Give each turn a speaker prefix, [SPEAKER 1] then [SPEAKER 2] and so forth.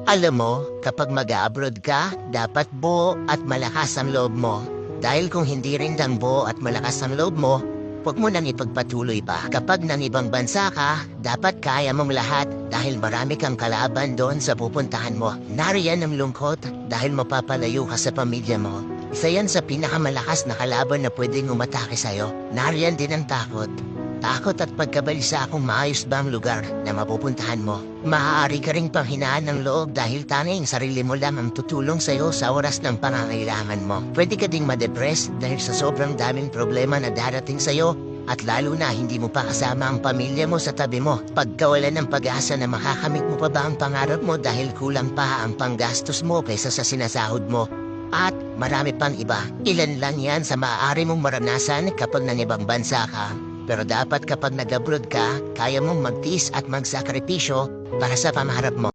[SPEAKER 1] Alam mo, kapag mag-abroad ka, dapat buo at malakas ang loob mo. Dahil kung hindi rin lang buo at malakas ang loob mo, huwag mo nang ipagpatuloy pa. Kapag nang ibang bansa ka, dapat kaya mong lahat dahil marami kang kalaban doon sa pupuntahan mo. Nariyan ang lungkot dahil mapapalayo ka sa pamilya mo. Isa yan sa pinakamalakas na kalaban na pwedeng umatake sa'yo. Nariyan din ang takot. Takot at pagkabalisa kung maayos ba ang lugar na mapupuntahan mo. Maaari ka ring panghinaan ng loob dahil tanging sarili mo lang ang tutulong sa'yo sa oras ng pangangailangan mo. Pwede ka ding madepress dahil sa sobrang daming problema na darating sa'yo at lalo na hindi mo pa kasama ang pamilya mo sa tabi mo. Pagkawalan ng pag-asa na makakamit mo pa ba ang pangarap mo dahil kulang pa ang panggastos mo kaysa sa sinasahod mo. At marami pang iba. Ilan lang yan sa maaari mong maranasan kapag nanibang bansa ka. Pero dapat kapag nag-abroad ka, kaya mong magtiis at magsakripisyo para sa pangarap mo.